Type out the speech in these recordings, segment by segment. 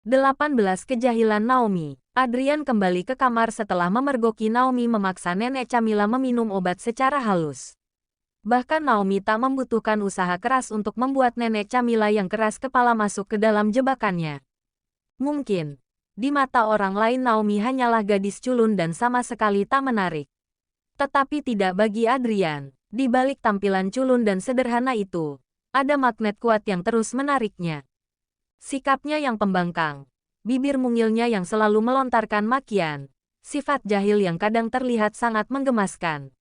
18 Kejahilan Naomi. Adrian kembali ke kamar setelah memergoki Naomi memaksa Nenek Camilla meminum obat secara halus. Bahkan Naomi tak membutuhkan usaha keras untuk membuat Nenek Camilla yang keras kepala masuk ke dalam jebakannya. Mungkin, di mata orang lain Naomi hanyalah gadis culun dan sama sekali tak menarik. Tetapi tidak bagi Adrian. Di balik tampilan culun dan sederhana itu, ada magnet kuat yang terus menariknya. Sikapnya yang pembangkang, bibir mungilnya yang selalu melontarkan makian, sifat jahil yang kadang terlihat sangat menggemaskan.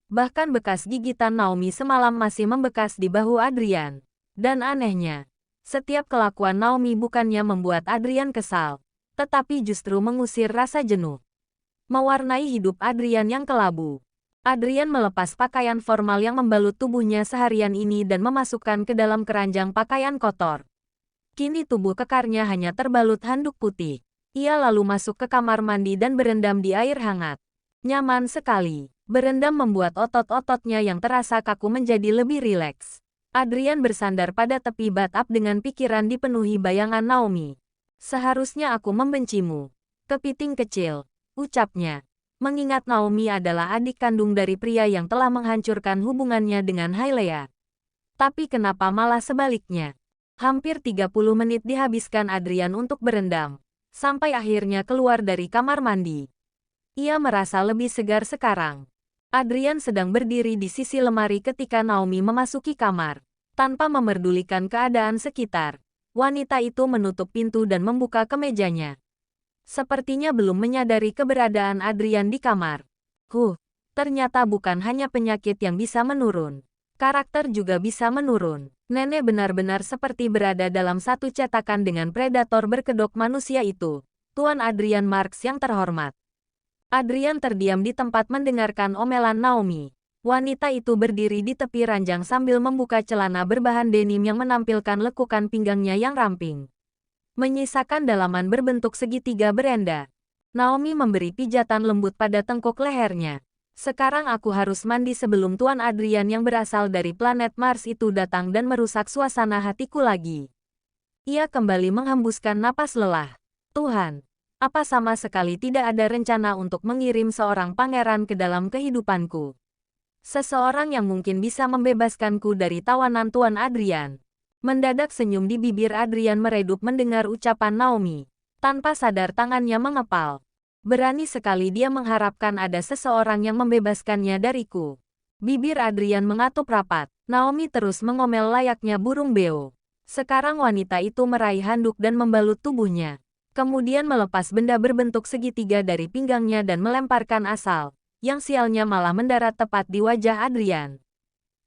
Bahkan bekas gigitan Naomi semalam masih membekas di bahu Adrian. Dan anehnya, setiap kelakuan Naomi bukannya membuat Adrian kesal, tetapi justru mengusir rasa jenuh. Mewarnai hidup Adrian yang kelabu. Adrian melepas pakaian formal yang membalut tubuhnya seharian ini dan memasukkan ke dalam keranjang pakaian kotor. Kini tubuh kekarnya hanya terbalut handuk putih. Ia lalu masuk ke kamar mandi dan berendam di air hangat. Nyaman sekali. Berendam membuat otot-ototnya yang terasa kaku menjadi lebih rileks. Adrian bersandar pada tepi bathtub dengan pikiran dipenuhi bayangan Naomi. Seharusnya aku membencimu. Kepiting kecil, ucapnya. Mengingat Naomi adalah adik kandung dari pria yang telah menghancurkan hubungannya dengan Hailea. Tapi kenapa malah sebaliknya? Hampir 30 menit dihabiskan Adrian untuk berendam, sampai akhirnya keluar dari kamar mandi. Ia merasa lebih segar sekarang. Adrian sedang berdiri di sisi lemari ketika Naomi memasuki kamar. Tanpa memerdulikan keadaan sekitar, wanita itu menutup pintu dan membuka kemejanya. Sepertinya belum menyadari keberadaan Adrian di kamar. Ternyata bukan hanya penyakit yang bisa menurun. Karakter juga bisa menurun. Nenek benar-benar seperti berada dalam satu cetakan dengan predator berkedok manusia itu, Tuan Adrian Marks yang terhormat. Adrian terdiam di tempat mendengarkan omelan Naomi. Wanita itu berdiri di tepi ranjang sambil membuka celana berbahan denim yang menampilkan lekukan pinggangnya yang ramping, menyisakan dalaman berbentuk segitiga berenda. Naomi memberi pijatan lembut pada tengkuk lehernya. Sekarang aku harus mandi sebelum Tuan Adrian yang berasal dari planet Mars itu datang dan merusak suasana hatiku lagi. Ia kembali menghembuskan napas lelah. Tuhan, apa sama sekali tidak ada rencana untuk mengirim seorang pangeran ke dalam kehidupanku? Seseorang yang mungkin bisa membebaskanku dari tawanan Tuan Adrian. Mendadak senyum di bibir Adrian meredup mendengar ucapan Naomi. Tanpa sadar tangannya mengepal. Berani sekali dia mengharapkan ada seseorang yang membebaskannya dariku. Bibir Adrian mengatup rapat. Naomi terus mengomel layaknya burung beo. Sekarang wanita itu meraih handuk dan membalut tubuhnya. Kemudian melepas benda berbentuk segitiga dari pinggangnya dan melemparkan asal, yang sialnya malah mendarat tepat di wajah Adrian.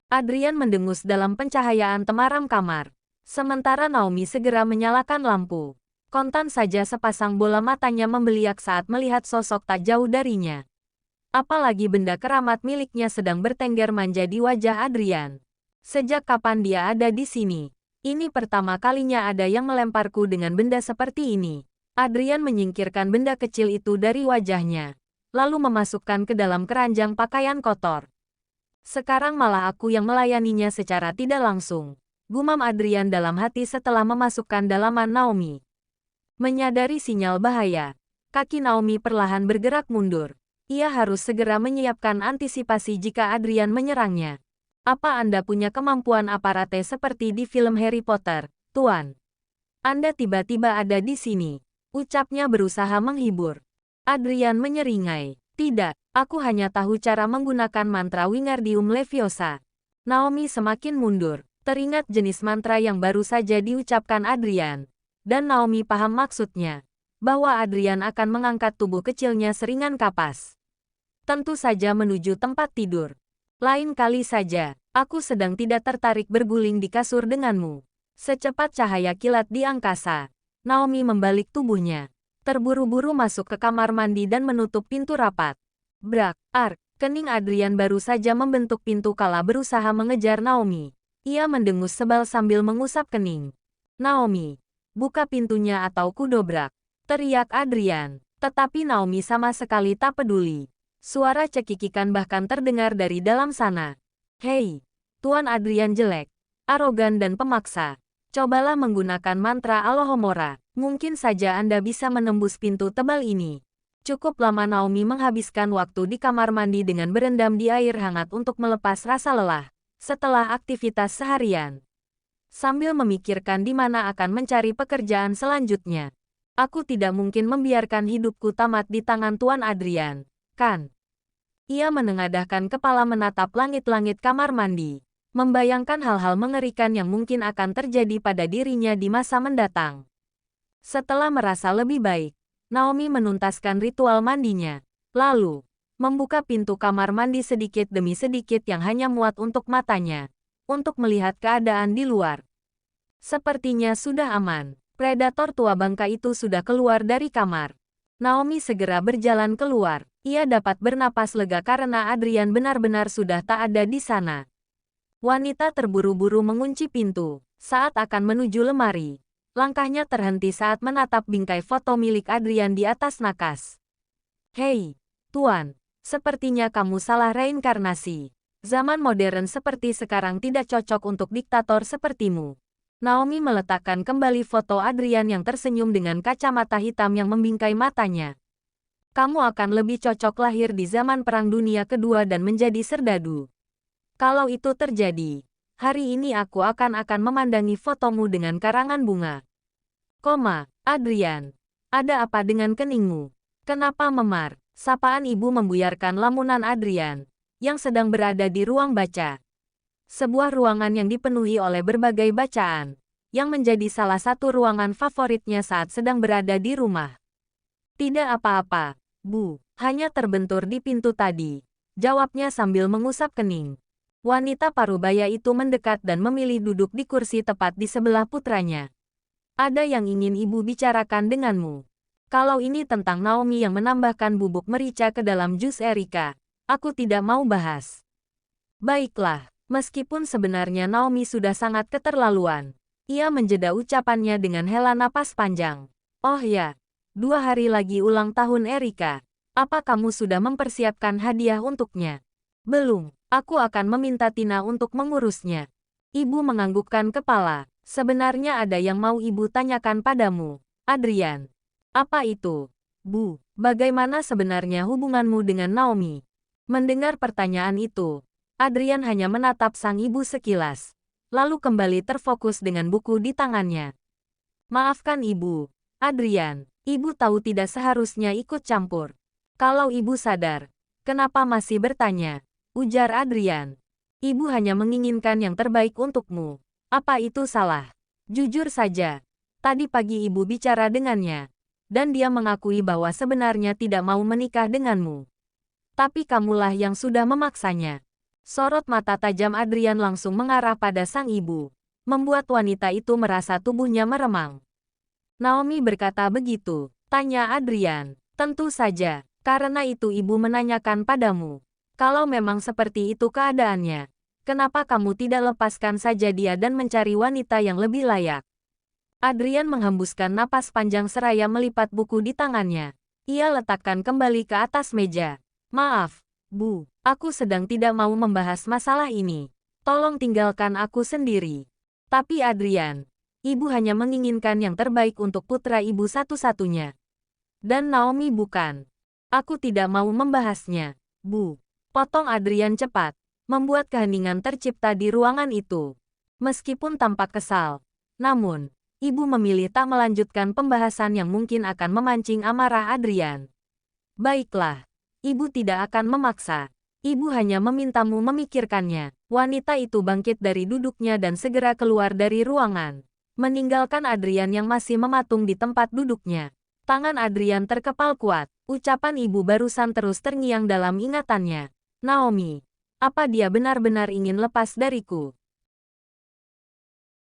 Adrian mendengus dalam pencahayaan temaram kamar. Sementara Naomi segera menyalakan lampu. Kontan saja sepasang bola matanya membeliak saat melihat sosok tak jauh darinya. Apalagi benda keramat miliknya sedang bertengger manja di wajah Adrian. Sejak kapan dia ada di sini? Ini pertama kalinya ada yang melemparku dengan benda seperti ini. Adrian menyingkirkan benda kecil itu dari wajahnya, lalu memasukkan ke dalam keranjang pakaian kotor. Sekarang malah aku yang melayaninya secara tidak langsung. Gumam Adrian dalam hati setelah memasukkan dalaman Naomi. Menyadari sinyal bahaya, kaki Naomi perlahan bergerak mundur. Ia harus segera menyiapkan antisipasi jika Adrian menyerangnya. Apa Anda punya kemampuan aparate seperti di film Harry Potter, Tuan? Anda tiba-tiba ada di sini, ucapnya berusaha menghibur. Adrian menyeringai. Tidak, aku hanya tahu cara menggunakan mantra Wingardium Leviosa. Naomi semakin mundur, teringat jenis mantra yang baru saja diucapkan Adrian. Dan Naomi paham maksudnya, bahwa Adrian akan mengangkat tubuh kecilnya seringan kapas. Tentu saja menuju tempat tidur. Lain kali saja, aku sedang tidak tertarik berguling di kasur denganmu. Secepat cahaya kilat di angkasa, Naomi membalik tubuhnya. Terburu-buru masuk ke kamar mandi dan menutup pintu rapat. Brak, ark, kening Adrian baru saja membentuk pintu kala berusaha mengejar Naomi. Ia mendengus sebal sambil mengusap kening. Naomi, buka pintunya atau kudobrak, teriak Adrian. Tetapi Naomi sama sekali tak peduli. Suara cekikikan bahkan terdengar dari dalam sana. Hei, Tuan Adrian jelek, arogan dan pemaksa. Cobalah menggunakan mantra Alohomora. Mungkin saja Anda bisa menembus pintu tebal ini. Cukup lama Naomi menghabiskan waktu di kamar mandi dengan berendam di air hangat untuk melepas rasa lelah setelah aktivitas seharian. Sambil memikirkan di mana akan mencari pekerjaan selanjutnya. Aku tidak mungkin membiarkan hidupku tamat di tangan Tuan Adrian, kan? Ia menengadahkan kepala menatap langit-langit kamar mandi, membayangkan hal-hal mengerikan yang mungkin akan terjadi pada dirinya di masa mendatang. Setelah merasa lebih baik, Naomi menuntaskan ritual mandinya, lalu membuka pintu kamar mandi sedikit demi sedikit yang hanya muat untuk matanya, untuk melihat keadaan di luar. Sepertinya sudah aman. Predator tua bangka itu sudah keluar dari kamar. Naomi segera berjalan keluar. Ia dapat bernapas lega karena Adrian benar-benar sudah tak ada di sana. Wanita terburu-buru mengunci pintu. Saat akan menuju lemari, langkahnya terhenti saat menatap bingkai foto milik Adrian di atas nakas. Hei, Tuan, sepertinya kamu salah reinkarnasi. Zaman modern seperti sekarang tidak cocok untuk diktator sepertimu. Naomi meletakkan kembali foto Adrian yang tersenyum dengan kacamata hitam yang membingkai matanya. Kamu akan lebih cocok lahir di zaman Perang Dunia Kedua dan menjadi serdadu. Kalau itu terjadi, hari ini aku akan memandangi fotomu dengan karangan bunga. Adrian, ada apa dengan keningmu? Kenapa memar? Sapaan ibu membuyarkan lamunan Adrian, yang sedang berada di ruang baca. Sebuah ruangan yang dipenuhi oleh berbagai bacaan, yang menjadi salah satu ruangan favoritnya saat sedang berada di rumah. Tidak apa-apa, Bu, hanya terbentur di pintu tadi, jawabnya sambil mengusap kening. Wanita parubaya itu mendekat dan memilih duduk di kursi tepat di sebelah putranya. Ada yang ingin ibu bicarakan denganmu. Kalau ini tentang Naomi yang menambahkan bubuk merica ke dalam jus Erika, aku tidak mau bahas. Baiklah. Meskipun sebenarnya Naomi sudah sangat keterlaluan, ia menjeda ucapannya dengan hela napas panjang. Oh ya, 2 hari lagi ulang tahun Erika. Apa kamu sudah mempersiapkan hadiah untuknya? Belum, aku akan meminta Tina untuk mengurusnya. Ibu menganggukkan kepala. Sebenarnya ada yang mau ibu tanyakan padamu, Adrian. Apa itu? Bu, bagaimana sebenarnya hubunganmu dengan Naomi? Mendengar pertanyaan itu, Adrian hanya menatap sang ibu sekilas, lalu kembali terfokus dengan buku di tangannya. Maafkan ibu, Adrian, ibu tahu tidak seharusnya ikut campur. Kalau ibu sadar, kenapa masih bertanya? Ujar Adrian. Ibu hanya menginginkan yang terbaik untukmu. Apa itu salah? Jujur saja, tadi pagi ibu bicara dengannya, dan dia mengakui bahwa sebenarnya tidak mau menikah denganmu. Tapi kamulah yang sudah memaksanya. Sorot mata tajam Adrian langsung mengarah pada sang ibu, membuat wanita itu merasa tubuhnya meremang. Naomi berkata begitu, tanya Adrian. Tentu saja, karena itu ibu menanyakan padamu. Kalau memang seperti itu keadaannya, kenapa kamu tidak lepaskan saja dia dan mencari wanita yang lebih layak? Adrian menghembuskan napas panjang seraya melipat buku di tangannya. Ia letakkan kembali ke atas meja. Maaf, Bu, aku sedang tidak mau membahas masalah ini. Tolong tinggalkan aku sendiri. Tapi Adrian, ibu hanya menginginkan yang terbaik untuk putra ibu satu-satunya. Dan Naomi bukan. Aku tidak mau membahasnya, Bu. Potong Adrian cepat, membuat keheningan tercipta di ruangan itu. Meskipun tampak kesal, namun, ibu memilih tak melanjutkan pembahasan yang mungkin akan memancing amarah Adrian. Baiklah. Ibu tidak akan memaksa. Ibu hanya memintamu memikirkannya. Wanita itu bangkit dari duduknya dan segera keluar dari ruangan, meninggalkan Adrian yang masih mematung di tempat duduknya. Tangan Adrian terkepal kuat. Ucapan ibu barusan terus terngiang dalam ingatannya. Naomi, apa dia benar-benar ingin lepas dariku?